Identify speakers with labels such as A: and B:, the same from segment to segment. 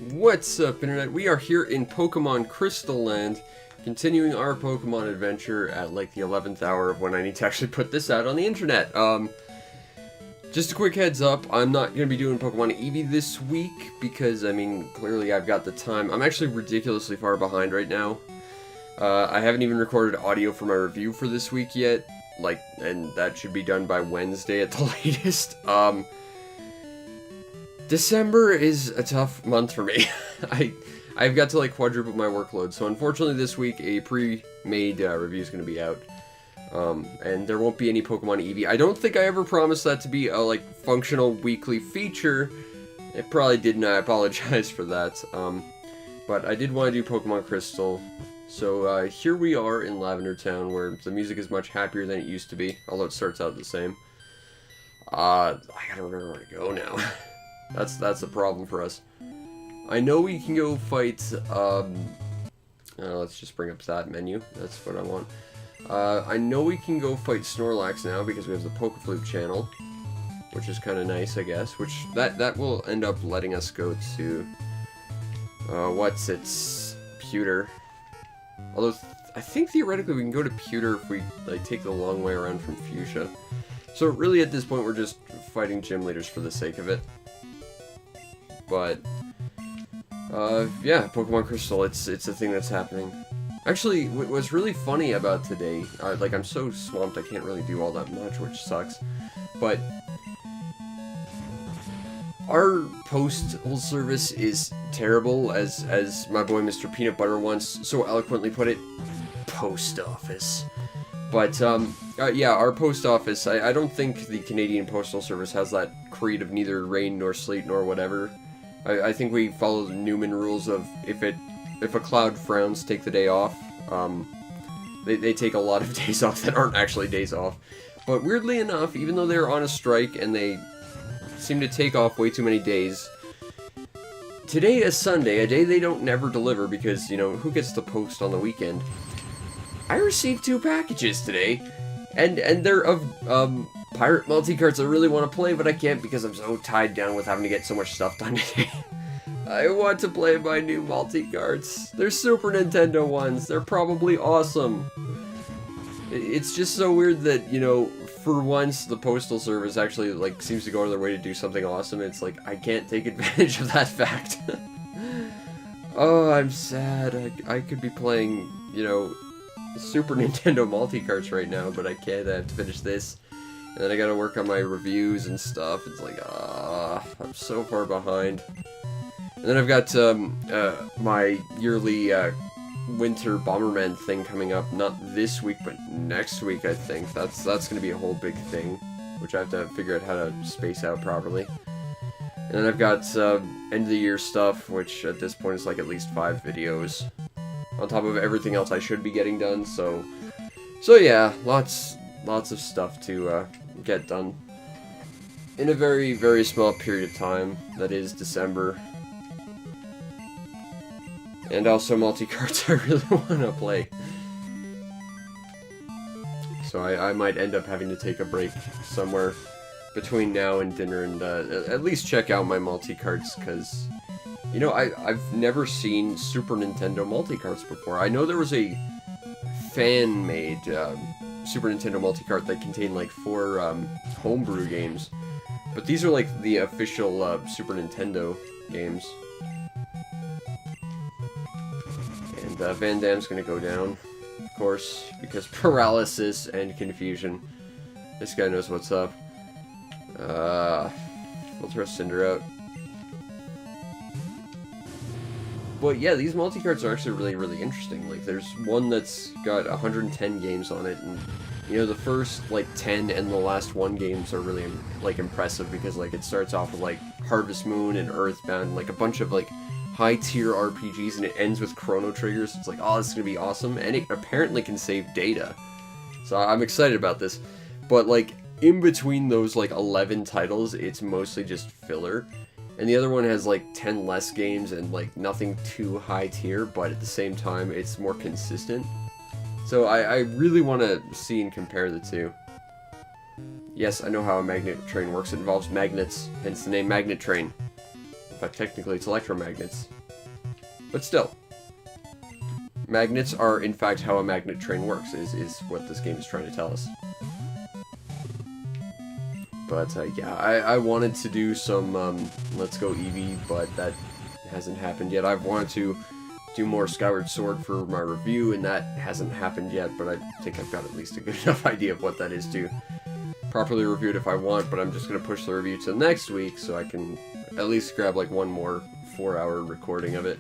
A: What's up, Internet? We are here in Pokemon Crystal Land, continuing our Pokemon adventure at like the 11th hour of when I need to actually put this out on the internet. Just a quick heads up, I'm not going to be doing Pokemon Eevee this week because, I mean, clearly I've got the time. I'm actually ridiculously far behind right now. I haven't even recorded audio for my review for this week yet, and that should be done by Wednesday at the latest. December is a tough month for me. I've got to quadruple my workload, so unfortunately this week a pre-made review is going to be out. And there won't be any Pokemon Eevee. I don't think I ever promised that to be a functional weekly feature. It probably didn't, I apologize for that. But I did want to do Pokemon Crystal. So here we are in Lavender Town, where the music is much happier than it used to be, although it starts out the same. I gotta remember where to go now. That's the problem for us. I know we can go fight, let's just bring up that menu. That's what I want. I know we can go fight Snorlax now because we have the Pokeflute channel, which is kind of nice, I guess. Which, that will end up letting us go to, Pewter. Although, I think theoretically we can go to Pewter if we, take the long way around from Fuchsia. So really at this point we're just fighting gym leaders for the sake of it. But, yeah, Pokemon Crystal, it's a thing that's happening. Actually, what's really funny about today, I'm so swamped I can't really do all that much, which sucks, but our postal service is terrible, as my boy Mr. Peanut Butter once so eloquently put it, post office. But, yeah, our post office, I don't think the Canadian Postal Service has that creed of neither rain nor sleet nor whatever. I think we follow the Newman rules of if a cloud frowns, take the day off. They take a lot of days off that aren't actually days off. But weirdly enough, even though they're on a strike and they seem to take off way too many days, today is Sunday, a day they don't never deliver because, who gets to post on the weekend? I received 2 packages today, and they're of, pirate multi-carts I really want to play, but I can't because I'm so tied down with having to get so much stuff done today. I want to play my new multi-carts. They're Super Nintendo ones. They're probably awesome. It's just so weird that, for once the Postal Service actually, seems to go out of their way to do something awesome. It's I can't take advantage of that fact. Oh, I'm sad. I could be playing, Super Nintendo multi-carts right now, but I can't. I have to finish this. And then I gotta work on my reviews and stuff. It's I'm so far behind. And then I've got my yearly winter Bomberman thing coming up. Not this week, but next week, I think. That's gonna be a whole big thing, which I have to figure out how to space out properly. And then I've got end of the year stuff, which at this point is at least 5 videos, on top of everything else I should be getting done. So yeah, lots of stuff to get done in a very, very small period of time. That is December. And also multi-carts I really want to play. So I might end up having to take a break somewhere between now and dinner and at least check out my multi-carts, because, I've never seen Super Nintendo multi-carts before. I know there was a fan-made Super Nintendo multi-cart that contained 4 homebrew games, but these are the official Super Nintendo games. And Van Damme's gonna go down, of course, because paralysis and confusion. This guy knows what's up. We'll throw Cinder out. But yeah, these multi-carts are actually really, really interesting. There's one that's got 110 games on it, and, the first, 10 and the last 1 games are really, impressive, because, it starts off with, Harvest Moon and Earthbound, a bunch of, high-tier RPGs, and it ends with Chrono Triggers. It's oh, this is gonna be awesome, and it apparently can save data. So I'm excited about this. But, in between those, 11 titles, it's mostly just filler. And the other one has 10 less games and nothing too high tier, but at the same time it's more consistent. So I really want to see and compare the two. Yes, I know how a magnet train works. It involves magnets, hence the name Magnet Train. fact, technically it's electromagnets. But still. Magnets are, in fact, how a magnet train works, is what this game is trying to tell us. But, yeah, I wanted to do some Let's Go Eevee, but that hasn't happened yet. I've wanted to do more Skyward Sword for my review, and that hasn't happened yet, but I think I've got at least a good enough idea of what that is to properly review it if I want, but I'm just going to push the review to next week so I can at least grab, like, one more 4-hour recording of it.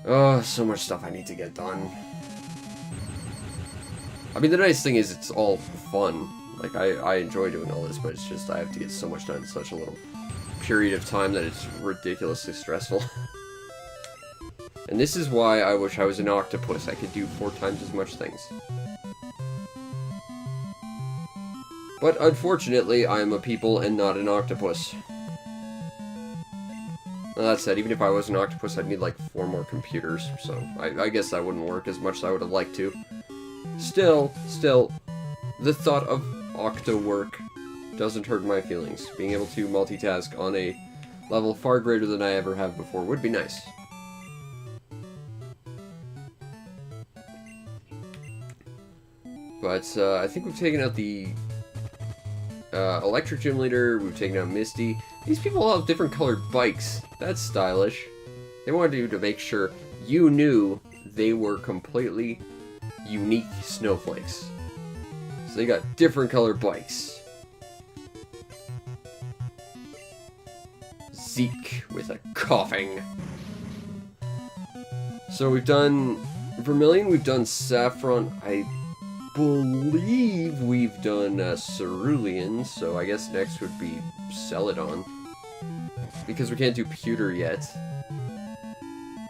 A: Oh, so much stuff I need to get done. I mean, the nice thing is it's all fun. Like, I enjoy doing all this, but it's just I have to get so much done in such a little period of time that it's ridiculously stressful. And this is why I wish I was an octopus. I could do 4 times as much things. But unfortunately, I am a people and not an octopus. Well, that said, even if I was an octopus, I'd need like 4 more computers, so I guess that wouldn't work as much as I would have liked to. Still, the thought of octo work doesn't hurt my feelings. Being able to multitask on a level far greater than I ever have before would be nice. But I think we've taken out the Electric Gym Leader, we've taken out Misty. These people all have different colored bikes. That's stylish. They wanted you to make sure you knew they were completely unique snowflakes. So they got different colored bikes. Zeke with a coughing. So we've done Vermillion, we've done Saffron, I believe we've done Cerulean, so I guess next would be Celadon. Because we can't do Pewter yet.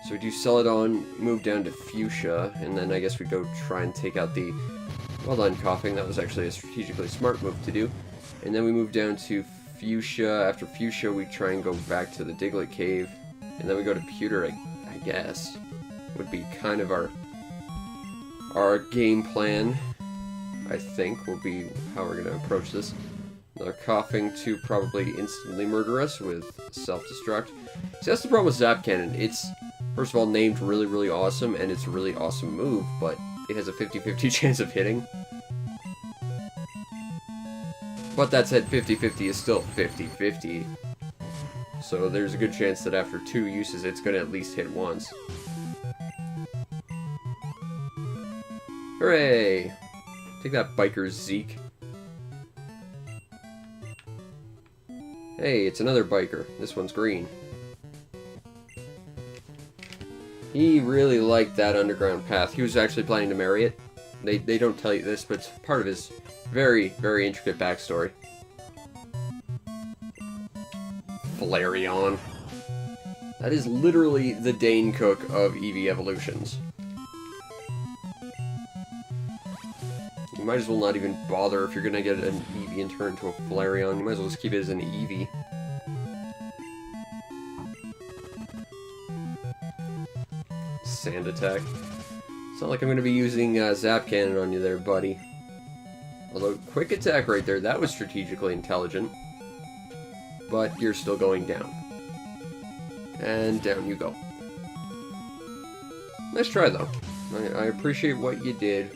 A: So we do Celadon, move down to Fuchsia, and then I guess we go try and take out the... Well done, Coughing. That was actually a strategically smart move to do. And then we move down to Fuchsia. After Fuchsia, we try and go back to the Diglett Cave. And then we go to Pewter, I guess. Would be kind of our game plan, I think, will be how we're going to approach this. Another Coughing to probably instantly murder us with self-destruct. See, that's the problem with Zap Cannon. It's, first of all, named really, really awesome, and it's a really awesome move, but it has a 50-50 chance of hitting. But that said, 50-50 is still 50-50. So there's a good chance that after 2 uses, it's going to at least hit once. Hooray! Take that, biker Zeke. Hey, it's another biker. This one's green. He really liked that underground path. He was actually planning to marry it. They don't tell you this, but it's part of his very, very intricate backstory. Flareon. That is literally the Dane Cook of Eevee evolutions. You might as well not even bother if you're gonna get an Eevee and turn into a Flareon. You might as well just keep it as an Eevee. Sand attack. It's not like I'm gonna be using Zap Cannon on you there, buddy. Although, quick attack right there, that was strategically intelligent. But you're still going down. And down you go. Nice try, though. I appreciate what you did,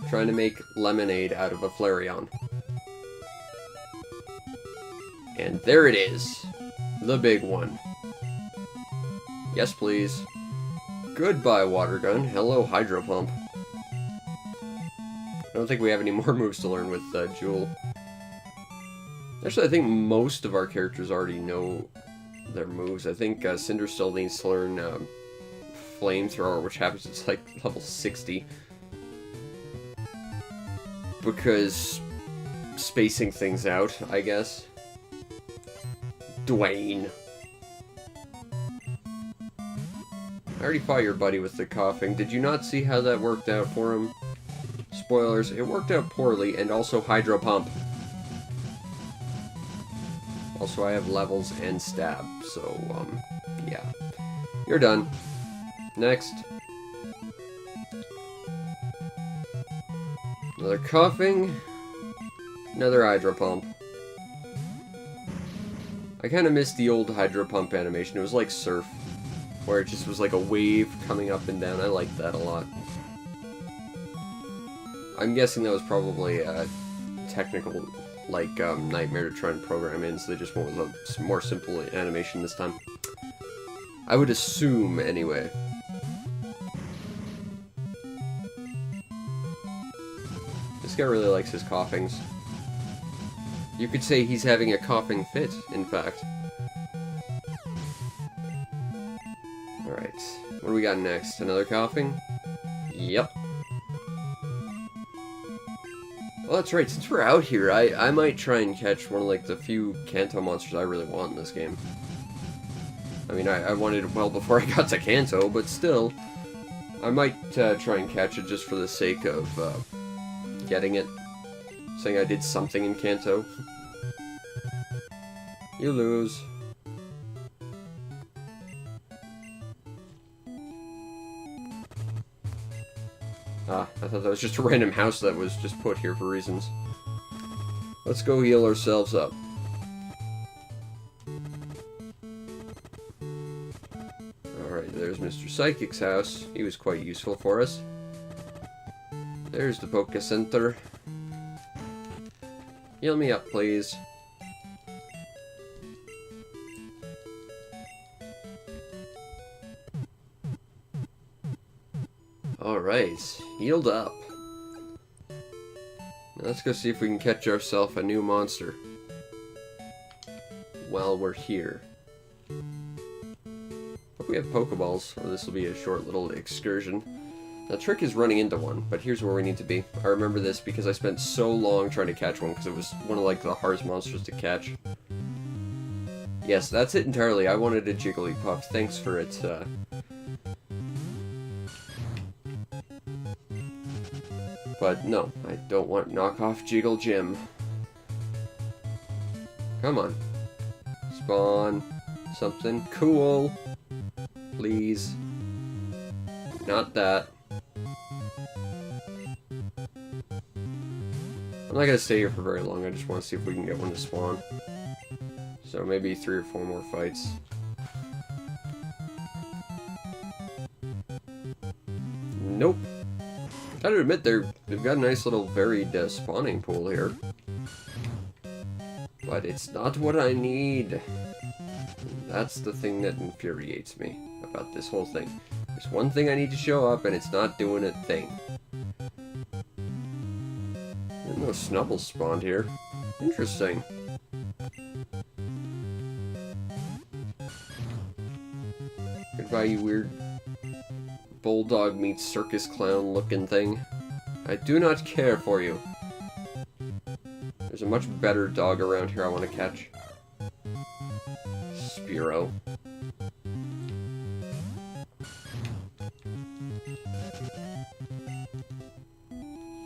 A: trying to make lemonade out of a Flareon. And there it is. The big one. Yes, please. Goodbye, Water Gun. Hello, Hydro Pump. I don't think we have any more moves to learn with Jewel. Actually, I think most of our characters already know their moves. I think Cinder still needs to learn Flamethrower, which happens it's like level 60. Because spacing things out, I guess. Dwayne. I already fought your buddy with the Coughing. Did you not see how that worked out for him? Spoilers, it worked out poorly, and also Hydro Pump. Also, I have levels and stab, so, yeah. You're done. Next. Another Coughing. Another Hydro Pump. I kind of miss the old hydro pump animation. It was like Surf, where it just was like a wave coming up and down. I liked that a lot. I'm guessing that was probably a technical, like, nightmare to try and program in, so they just went with a more simple animation this time. I would assume, anyway. This guy really likes his coughings. You could say he's having a coughing fit, in fact. Alright, what do we got next? Another coughing? Yep. Well, that's right, since we're out here, I might try and catch one of, like, the few Kanto monsters I really want in this game. I mean, I wanted it well before I got to Kanto, but still, I might try and catch it just for the sake of getting it. Saying I did something in Kanto. You lose. Ah, I thought that was just a random house that was just put here for reasons. Let's go heal ourselves up. Alright, there's Mr. Psychic's house. He was quite useful for us. There's the Poke Center. Heal me up, please. Alright, healed up. Now let's go see if we can catch ourselves a new monster while we're here. Hope we have Pokeballs, or this will be a short little excursion. Now, Trick is running into one, but here's where we need to be. I remember this because I spent so long trying to catch one, because it was one of, like, the hardest monsters to catch. Yes, that's it entirely. I wanted a Jigglypuff. Thanks for it, But no, I don't want knockoff Jiggle Jim. Come on. Spawn something cool. Please. Not that. I'm not gonna stay here for very long, I just want to see if we can get one to spawn. So maybe 3 or 4 more fights. Nope. Gotta admit, they've got a nice little varied spawning pool here. But it's not what I need. That's the thing that infuriates me about this whole thing. There's one thing I need to show up, and it's not doing a thing. No Snubbles spawned here. Interesting. Goodbye, you weird bulldog meets circus clown looking thing. I do not care for you. There's a much better dog around here I want to catch. Spearow.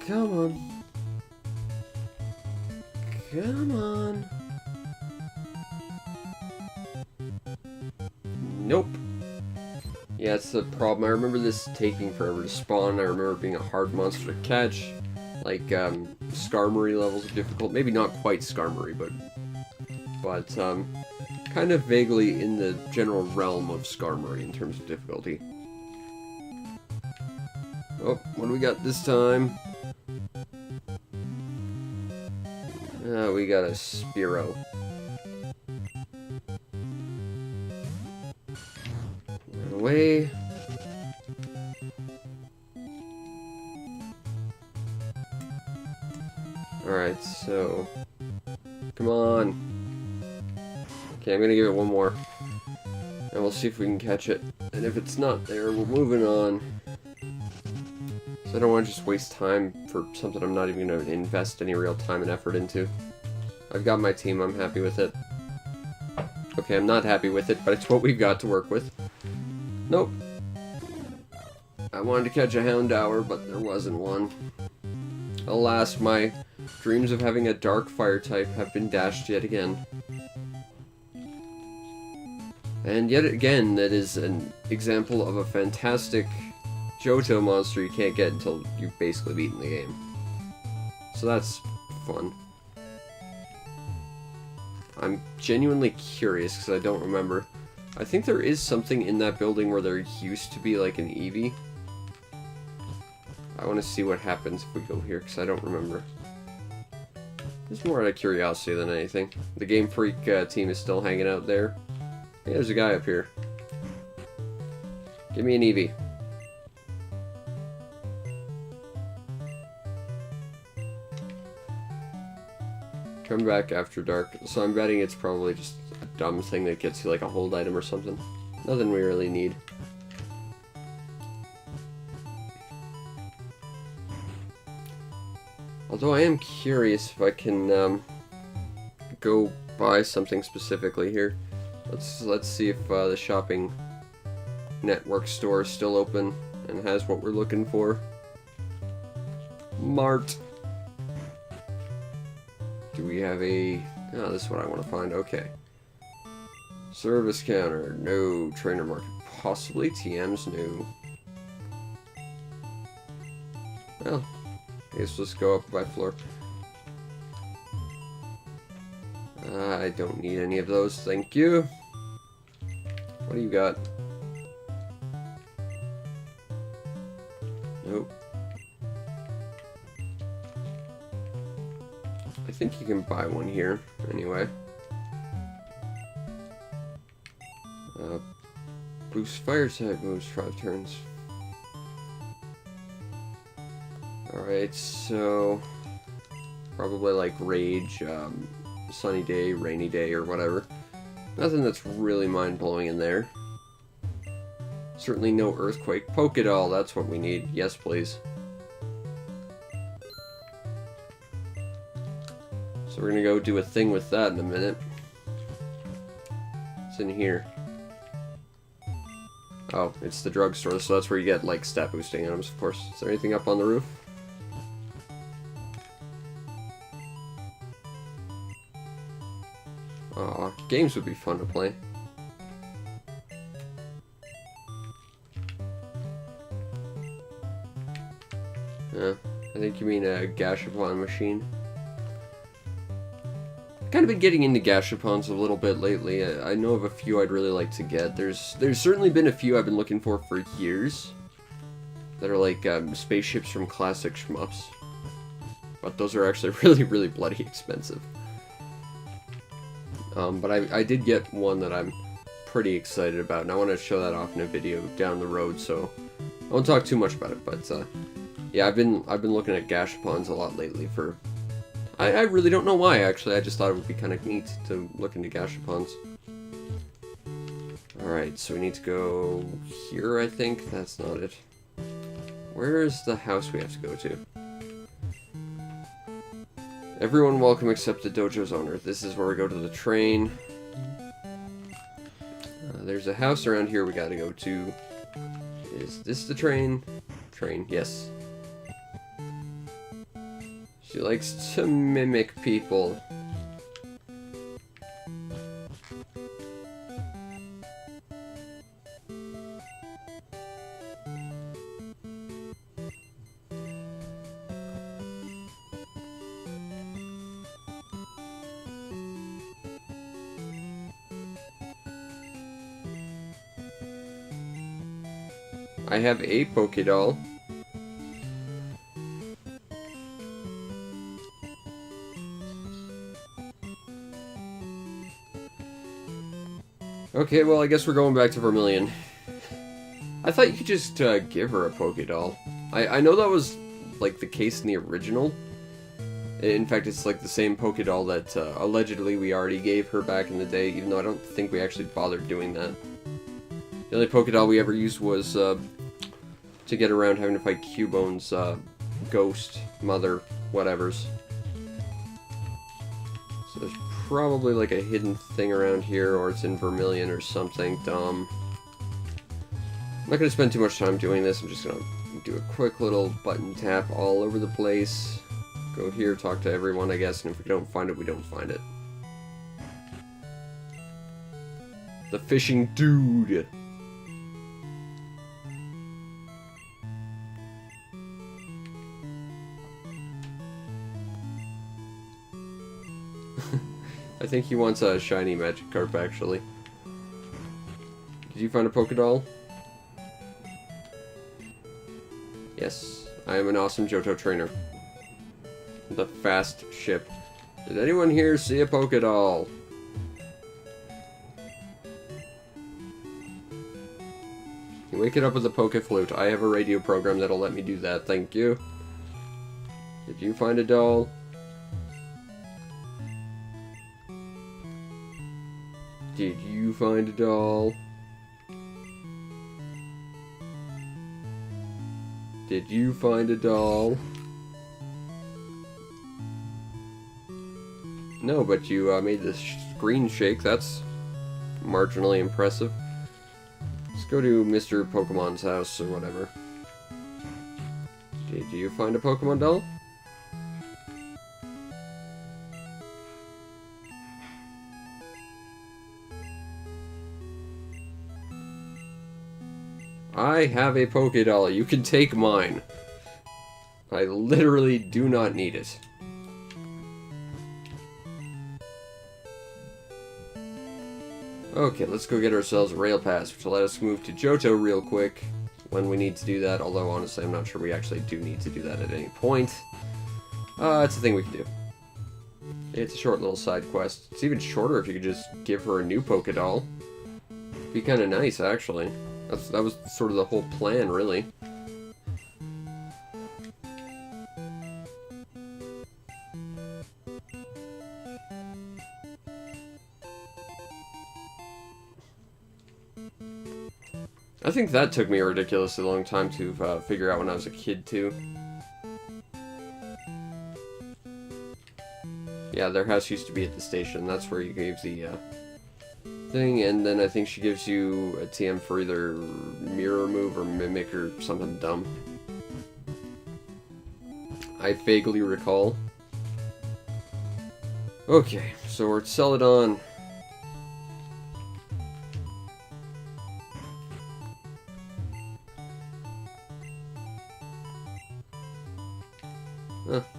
A: Come on. Come on. Nope. Yeah, it's the problem. I remember this taking forever to spawn. I remember it being a hard monster to catch. Like, Skarmory levels of difficult. Maybe not quite Skarmory, but kind of vaguely in the general realm of Skarmory in terms of difficulty. Oh, what do we got this time? We got a Spearow. Run away. Alright, so... Come on. Okay, I'm gonna give it one more. And we'll see if we can catch it. And if it's not there, we're moving on. So I don't want to just waste time for something I'm not even going to invest any real time and effort into. I've got my team, I'm happy with it. Okay, I'm not happy with it, but it's what we've got to work with. Nope. I wanted to catch a Houndour, but there wasn't one. Alas, my dreams of having a dark fire type have been dashed yet again. And yet again, that is an example of a fantastic Johto monster you can't get until you've basically beaten the game. So that's fun. I'm genuinely curious because I don't remember. I think there is something in that building where there used to be like an Eevee. I want to see what happens if we go here because I don't remember. It's more out of curiosity than anything. The Game Freak team is still hanging out there. Hey, there's a guy up here. Give me an Eevee. Come back after dark. So I'm betting it's probably just a dumb thing that gets you like a hold item or something. Nothing we really need. Although I am curious if I can go buy something specifically here. Let's see if the shopping network store is still open and has what we're looking for. Mart. Do we have a... Oh, this is what I want to find. Okay. Service counter. No. Trainer market. Possibly. TM's no. Well, I guess let's go up by floor. I don't need any of those, thank you. What do you got? Nope. I think you can buy one here, anyway. Boost fire type moves 5 turns. Alright, so... Probably like Rage, Sunny Day, Rainy Day, or whatever. Nothing that's really mind-blowing in there. Certainly no Earthquake. Pokédoll, that's what we need. Yes, please. So we're gonna go do a thing with that in a minute. It's in here. Oh, it's the drugstore, so that's where you get, like, stat boosting items, of course. Is there anything up on the roof? Aw, games would be fun to play. Yeah, I think you mean a Gashapon machine. Kind of been getting into Gashapons a little bit lately. I know of a few I'd really like to get. There's certainly been a few I've been looking for years that are like spaceships from classic shmups. But those are actually really, really bloody expensive. But I did get one that I'm pretty excited about, and I want to show that off in a video down the road, so I won't talk too much about it. But yeah, I've been looking at Gashapons a lot lately for... I really don't know why, actually. I just thought it would be kind of neat to look into Gashapons. Alright, so we need to go here, I think. That's not it. Where is the house we have to go to? Everyone welcome except the dojo's owner. This is where we go to the train. There's a house around here we gotta go to. Is this the train? Train, yes. She likes to mimic people. I have a Pokédoll. Okay, well, I guess we're going back to Vermillion. I thought you could just give her a Pokédoll. I know that was, like, the case in the original. In fact, it's, like, the same Pokédoll that allegedly we already gave her back in the day, even though I don't think we actually bothered doing that. The only Pokédoll we ever used was to get around having to fight Cubone's ghost, mother, whatevers. So there's probably like a hidden thing around here, or it's in Vermillion or something dumb. I'm not going to spend too much time doing this. I'm just going to do a quick little button tap all over the place. Go here, talk to everyone, I guess, and if we don't find it, we don't find it. The fishing dude! I think he wants a shiny Magikarp, actually. Did you find a Pokédoll? Yes, I am an awesome Johto trainer. The fast ship. Did anyone here see a Pokédoll? You wake it up with a Poké-Flute. I have a radio program that'll let me do that, thank you. Did you find a doll? Did you find a doll? Did you find a doll? No, but you made the screen shake. That's marginally impressive. Let's go to Mr. Pokemon's house or whatever. Did you find a Pokemon doll? I have a Pokédoll. You can take mine. I literally do not need it. Okay, let's go get ourselves a Rail Pass, which will let us move to Johto real quick when we need to do that, although honestly I'm not sure we actually do need to do that at any point. It's a thing we can do. It's a short little side quest. It's even shorter if you could just give her a new Pokédoll. Be kind of nice, actually. That was sort of the whole plan, really. I think that took me a ridiculously long time to figure out when I was a kid, too. Yeah, their house used to be at the station. That's where you gave the thing, and then I think she gives you a TM for either Mirror Move or Mimic or something dumb. I vaguely recall. Okay, so we're at Celadon.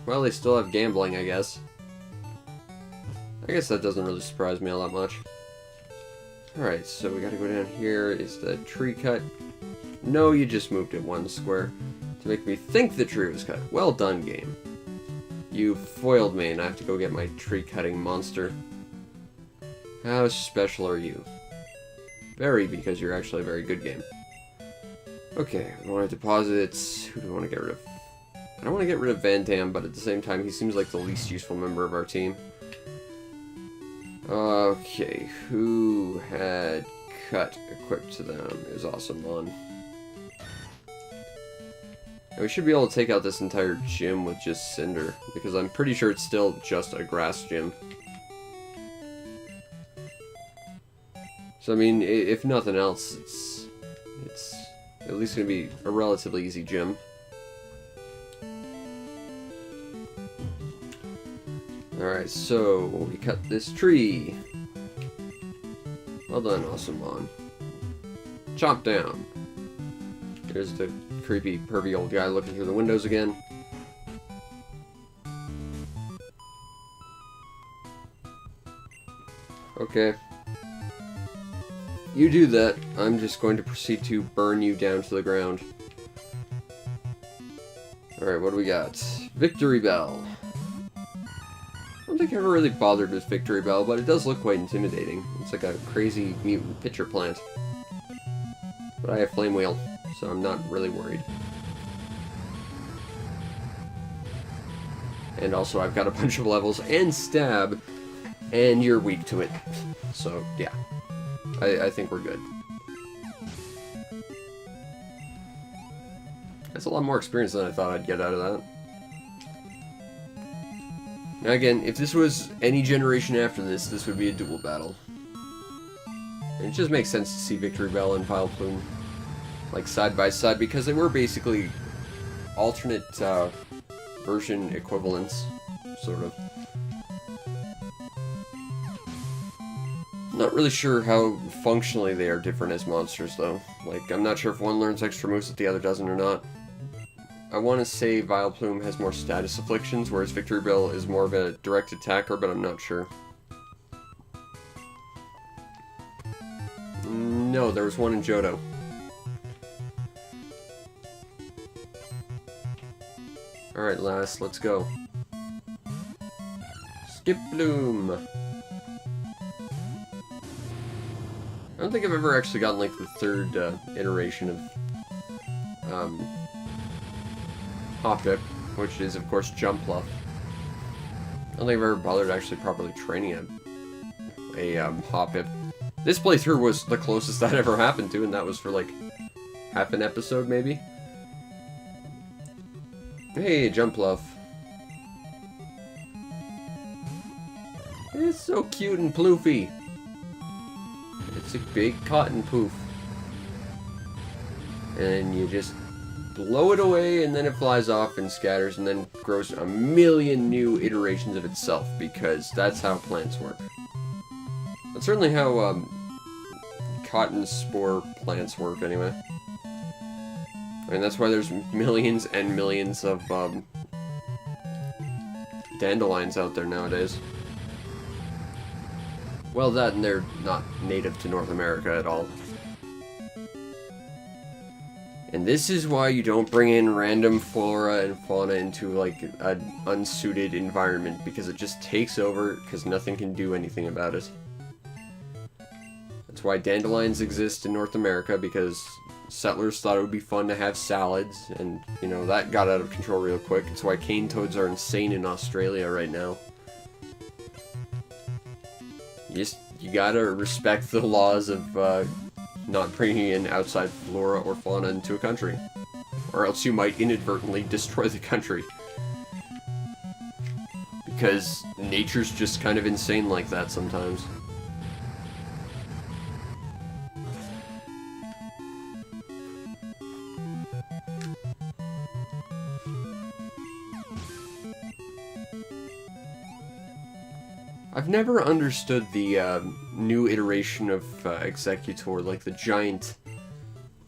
A: Well, they still have gambling, I guess. I guess that doesn't really surprise me all that much. Alright, so we gotta go down here. Is the tree cut? No, you just moved it one square to make me think the tree was cut. Well done, game. You foiled me, and I have to go get my tree-cutting monster. How special are you? Very, because you're actually a very good game. Okay, we want to deposit. Who do we want to get rid of? I don't want to get rid of Van Damme, but at the same time, he seems like the least useful member of our team. Okay, who had cut equipped to them? It was Awesomon. And we should be able to take out this entire gym with just Cinder, because I'm pretty sure it's still just a grass gym. So I mean, if nothing else, it's at least going to be a relatively easy gym. Alright, so we cut this tree. Well done, Awesomon. Chop down. Here's the creepy, pervy old guy looking through the windows again. Okay. You do that. I'm just going to proceed to burn you down to the ground. Alright, what do we got? Victreebel. I don't think I ever really bothered with Victreebel, but it does look quite intimidating. It's like a crazy mutant pitcher plant. But I have Flame Wheel, so I'm not really worried. And also I've got a bunch of levels and Stab, and you're weak to it. So, yeah. I think we're good. That's a lot more experience than I thought I'd get out of that. Now again, if this was any generation after this, this would be a dual battle. And it just makes sense to see Victreebel and Vileplume like side by side, because they were basically alternate version equivalents, sort of. Not really sure how functionally they are different as monsters, though. Like, I'm not sure if one learns extra moves that the other doesn't or not. I want to say Vileplume has more status afflictions, whereas Victreebel is more of a direct attacker, but I'm not sure. No, there was one in Johto. Alright, last, let's go. Skip Bloom. I don't think I've ever actually gotten, like, the third iteration of Hoppip, which is, of course, Jigglypuff. I don't think I've ever bothered actually properly training a Hoppip. This playthrough was the closest that ever happened to, and that was for, like, half an episode, maybe? Hey, Jigglypuff. It's so cute and ploofy. It's a big cotton poof. And you just blow it away, and then it flies off and scatters, and then grows a million new iterations of itself, because that's how plants work. That's certainly how cotton spore plants work, anyway. And that's why there's millions and millions of dandelions out there nowadays. Well, that and they're not native to North America at all. And this is why you don't bring in random flora and fauna into, like, an unsuited environment, because it just takes over, because nothing can do anything about it. That's why dandelions exist in North America, because settlers thought it would be fun to have salads, and, you know, that got out of control real quick. That's why cane toads are insane in Australia right now. You gotta respect the laws of, not bringing in outside flora or fauna into a country. Or else you might inadvertently destroy the country. Because nature's just kind of insane like that sometimes. I've never understood the new iteration of Executor, like the giant,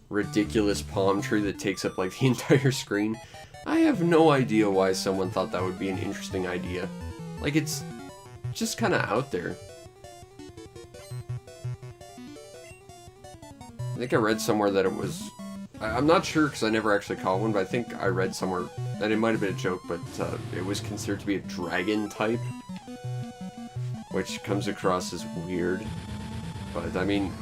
A: ridiculous palm tree that takes up like the entire screen. I have no idea why someone thought that would be an interesting idea. Like, it's just kind of out there. I think I read somewhere that it was... I'm not sure because I never actually caught one, but I think I read somewhere, and it might have been a joke, but it was considered to be a dragon type. Which comes across as weird. But, I mean,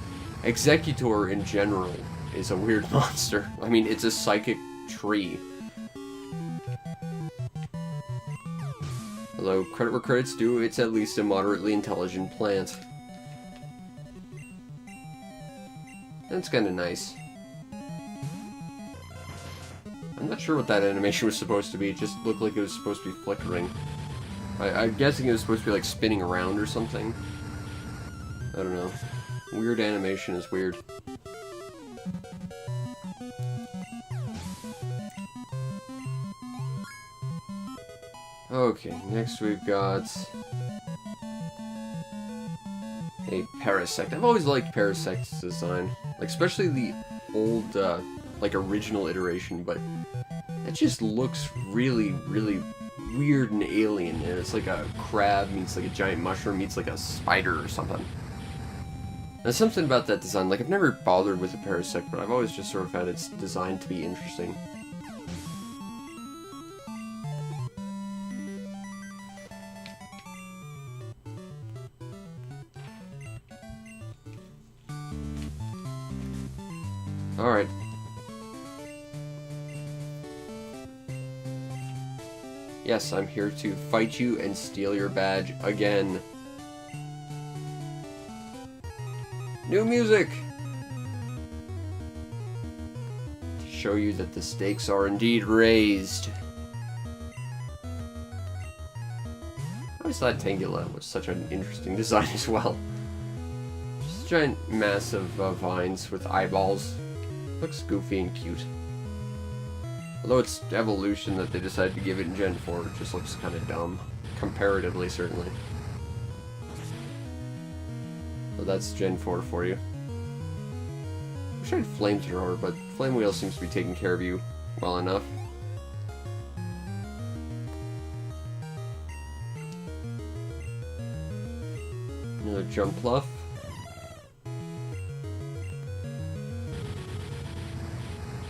A: Executor in general is a weird monster. I mean, it's a psychic tree. Although, credit where credit's due, it's at least a moderately intelligent plant. That's kind of nice. I'm not sure what that animation was supposed to be. It just looked like it was supposed to be flickering. I'm guessing it was supposed to be like spinning around or something. I don't know. Weird animation is weird. Okay, next we've got a Parasect. I've always liked Parasect's design, like especially the old, like original iteration, but it just looks really, really weird and alien, and it's like a crab meets like a giant mushroom meets like a spider or something. There's something about that design, like I've never bothered with a Parasect, but I've always just sort of found its design to be interesting. Alright. Yes, I'm here to fight you and steal your badge again. New music! To show you that the stakes are indeed raised. I always thought Tangela was such an interesting design as well. Just a giant mass of vines with eyeballs. Looks goofy and cute. Although its evolution that they decided to give it in Gen 4 just looks kind of dumb. Comparatively, certainly. So that's Gen 4 for you. Wish I had Flamethrower, but Flame Wheel seems to be taking care of you well enough. Another Jigglypuff.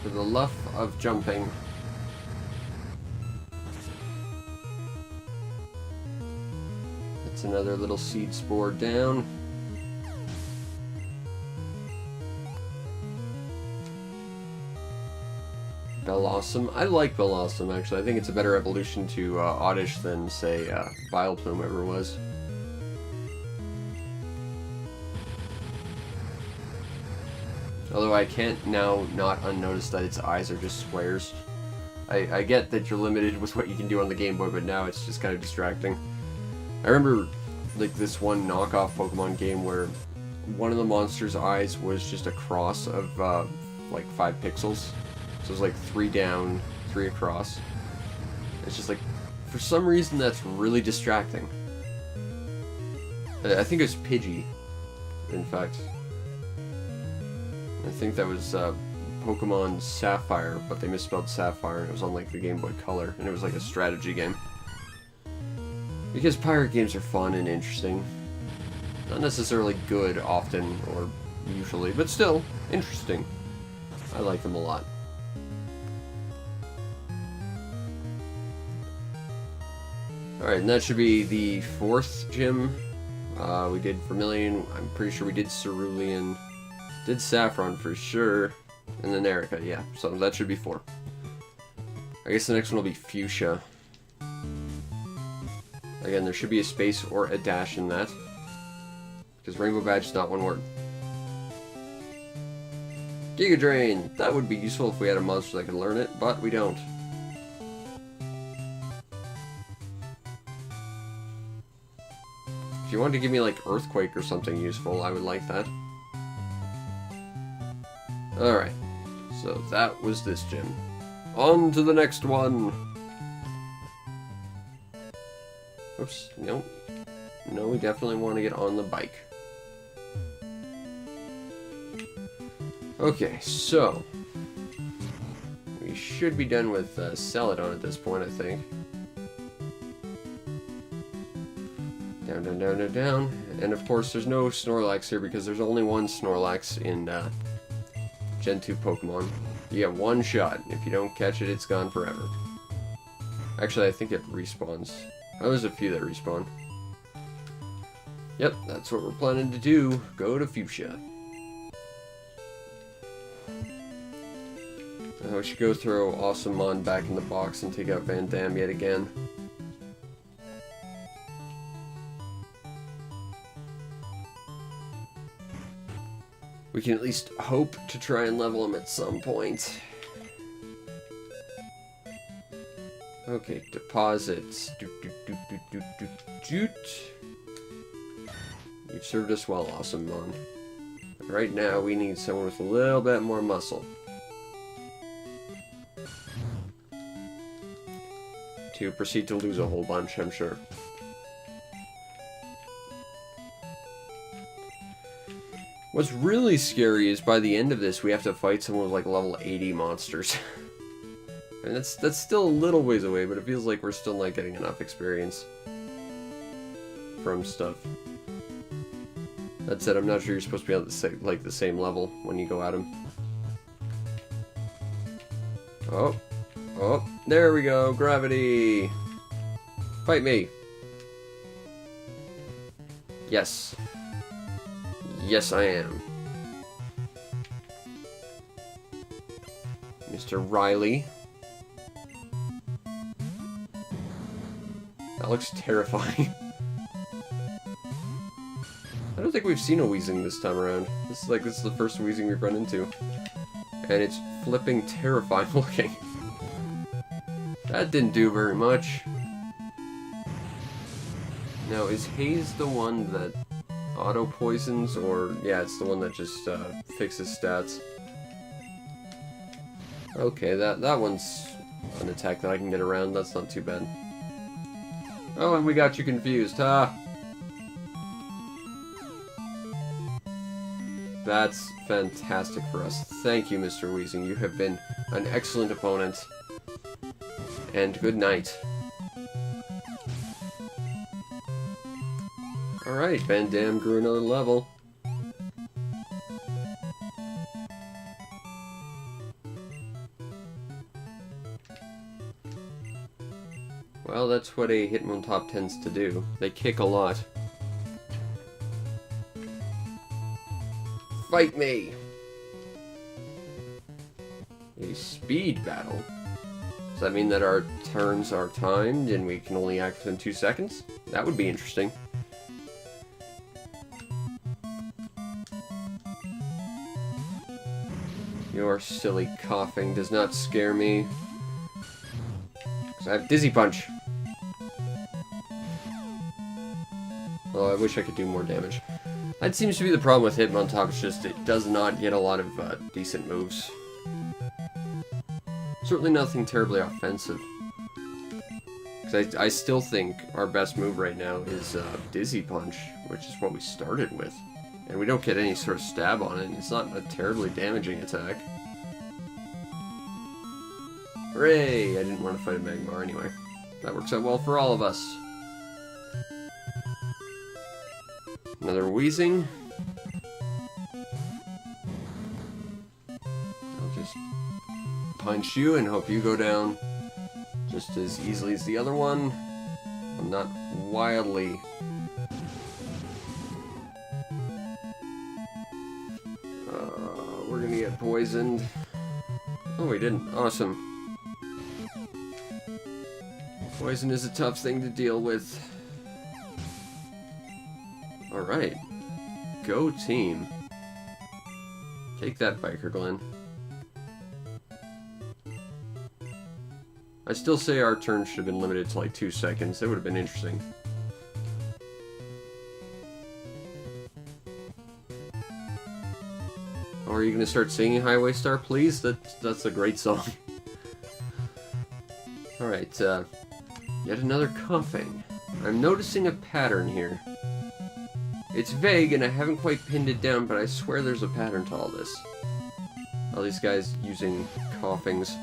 A: For the love of jumping. That's another little seed spore down. Bellossom. I like Bellossom, actually. I think it's a better evolution to Oddish than, say, Vileplume ever was. Although I can't now not unnotice that its eyes are just squares. I get that you're limited with what you can do on the Game Boy, but now it's just kind of distracting. I remember, like, this one knockoff Pokemon game where one of the monster's eyes was just a cross of, like, 5 pixels. So it was like 3 down, 3 across. It's just like, for some reason that's really distracting. I think it was Pidgey, in fact. I think that was Pokemon Sapphire, but they misspelled Sapphire, and it was on like the Game Boy Color, and it was like a strategy game. Because pirate games are fun and interesting. Not necessarily good often, or usually, but still, interesting. I like them a lot. Alright, and that should be the 4th gym. We did Vermillion, I'm pretty sure we did Cerulean. Did Saffron for sure. And then Erica, yeah. So that should be 4. I guess the next one will be Fuchsia. Again, there should be a space or a dash in that. Because Rainbow Badge is not one word. Giga Drain! That would be useful if we had a monster that could learn it, but we don't. If you wanted to give me like Earthquake or something useful, I would like that. Alright, so that was this gym. On to the next one! Oops, no. No, we definitely want to get on the bike. Okay, so... we should be done with Celadon at this point, I think. Down, down, down, down, down. And of course, there's no Snorlax here because there's only one Snorlax in Gen 2 Pokemon. You get one shot. If you don't catch it, it's gone forever. Actually, I think it respawns. Oh, there's a few that respawn. Yep, that's what we're planning to do. Go to Fuchsia. We should go throw Awesomon back in the box and take out Van Damme yet again. We can at least hope to try and level him at some point. Okay, deposits. You've served us well, Awesomon. Right now, we need someone with a little bit more muscle. To proceed to lose a whole bunch, I'm sure. What's really scary is by the end of this, we have to fight someone with like level 80 monsters. And that's still a little ways away, but it feels like we're still not getting enough experience from stuff. That said, I'm not sure you're supposed to be on the same level when you go at him. Oh, oh, there we go, gravity. Fight me. Yes. Yes, I am. Mr. Riley. That looks terrifying. I don't think we've seen a Wheezing this time around. This is the first Wheezing we've run into. And it's flipping terrifying looking. That didn't do very much. Now, is Haze the one that auto poisons, or yeah, it's the one that just fixes stats? Okay, that one's an attack that I can get around. That's not too bad. Oh, and we got you confused, huh? That's fantastic for us. Thank you, Mr. Wheezing. You have been an excellent opponent. And good night. Alright, Van Damme grew another level. Well, that's what a Hitmontop tends to do. They kick a lot. Fight me! A speed battle? Does that mean that our turns are timed and we can only act within 2 seconds? That would be interesting. Your silly coughing does not scare me. Because I have Dizzy Punch. Well, I wish I could do more damage. That seems to be the problem with Hitmontop, it's just it does not get a lot of decent moves. Certainly nothing terribly offensive. Because I still think our best move right now is Dizzy Punch, which is what we started with. And we don't get any sort of stab on it, and it's not a terribly damaging attack. Hooray! I didn't want to fight a Magmar anyway. That works out well for all of us. Another Wheezing. I'll just punch you and hope you go down just as easily as the other one. I'm not wildly... we're gonna get poisoned. Oh, we didn't. Awesome. Poison is a tough thing to deal with. Alright. Go team. Take that, Biker Glenn. I still say our turn should have been limited to like 2 seconds. That would have been interesting. Oh, are you gonna start singing Highway Star, please? That's a great song. Alright, yet another coughing. I'm noticing a pattern here. It's vague and I haven't quite pinned it down, but I swear there's a pattern to all this. All these guys using coughings.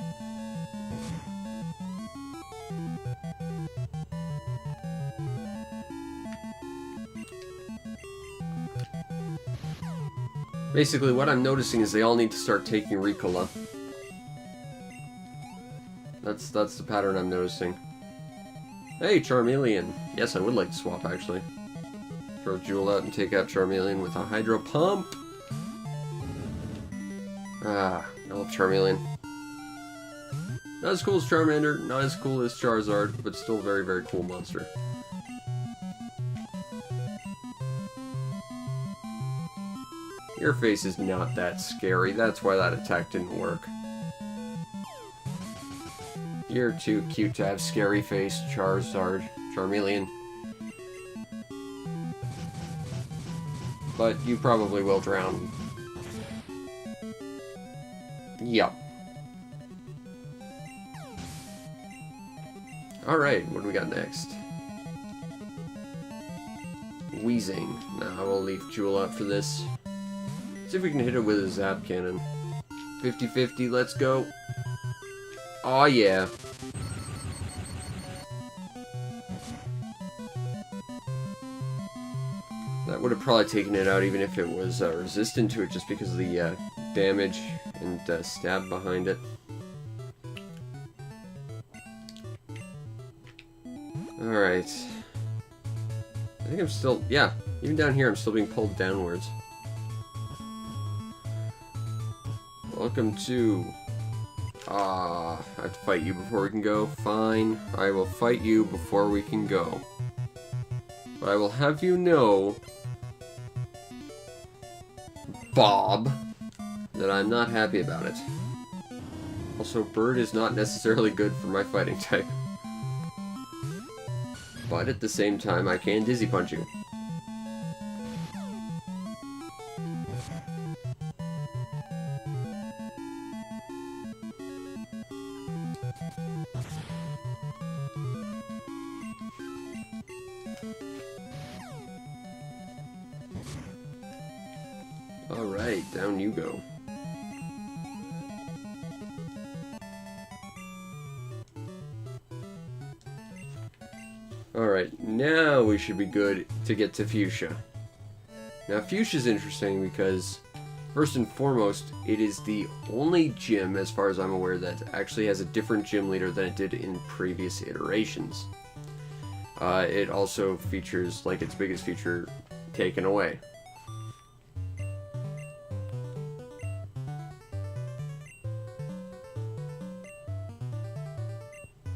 A: Basically, what I'm noticing is they all need to start taking Ricola. That's the pattern I'm noticing. Hey, Charmeleon. Yes, I would like to swap, actually. Throw Jewel out and take out Charmeleon with a Hydro Pump. Ah, I love Charmeleon. Not as cool as Charmander, not as cool as Charizard, but still a very, very cool monster. Your face is not that scary, that's why that attack didn't work. You're too cute to have scary face, Charizard, Charmeleon. But you probably will drown. Yup. Alright, what do we got next? Wheezing. Nah, we'll leave Jewel out for this. See if we can hit it with a Zap Cannon. 50-50, let's go. Aw, yeah. That would have probably taken it out even if it was resistant to it, just because of the damage and stab behind it. Alright. I think I'm still... yeah, even down here I'm still being pulled downwards. Welcome to... I have to fight you before we can go. Fine, I will fight you before we can go. But I will have you know, Bob, that I'm not happy about it. Also, Bird is not necessarily good for my fighting type. But at the same time, I can Dizzy Punch you. Alright, down you go. Alright, now we should be good to get to Fuchsia. Now Fuchsia's interesting because, First and foremost, it is the only gym, as far as I'm aware, that actually has a different gym leader than it did in previous iterations. It also features, like, its biggest feature taken away.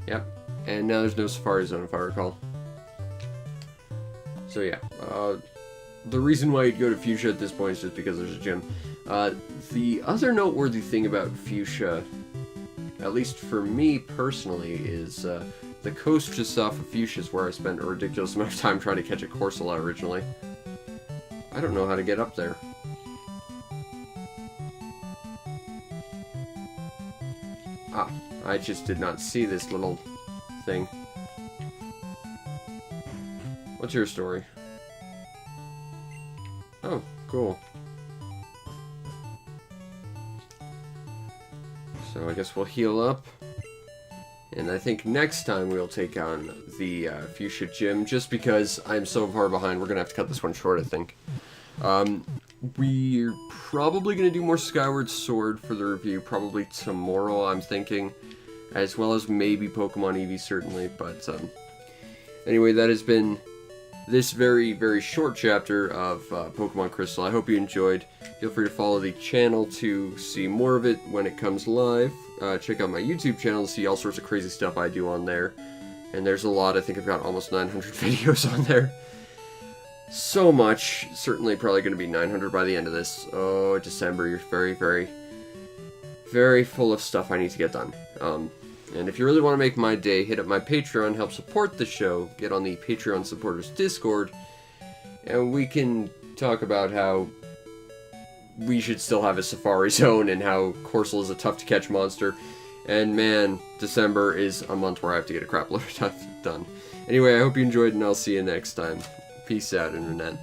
A: Yep, and now there's no Safari Zone, if I recall. So yeah, the reason why you'd go to Fuchsia at this point is just because there's a gym. The other noteworthy thing about Fuchsia, at least for me personally, is the coast just off of Fuchsia is where I spent a ridiculous amount of time trying to catch a Corsola originally. I don't know how to get up there. Ah, I just did not see this little thing. What's your story? Oh, cool. So I guess we'll heal up. And I think next time we'll take on the Fuchsia Gym, just because I'm so far behind. We're going to have to cut this one short, I think. We're probably going to do more Skyward Sword for the review, probably tomorrow, I'm thinking. As well as maybe Pokemon Eevee, certainly. But anyway, that has been this very, very short chapter of Pokemon Crystal. I hope you enjoyed. Feel free to follow the channel to see more of it when it comes live. Check out my YouTube channel to see all sorts of crazy stuff I do on there. And there's a lot. I think I've got almost 900 videos on there. So much. Certainly probably going to be 900 by the end of this. Oh, December. You're very, very, very full of stuff I need to get done. And if you really want to make my day, hit up my Patreon, help support the show, get on the Patreon supporters Discord, and we can talk about how we should still have a Safari Zone and how Corsola is a tough-to-catch monster. And man, December is a month where I have to get a crap load of stuff done. Anyway, I hope you enjoyed, and I'll see you next time. Peace out, Internet.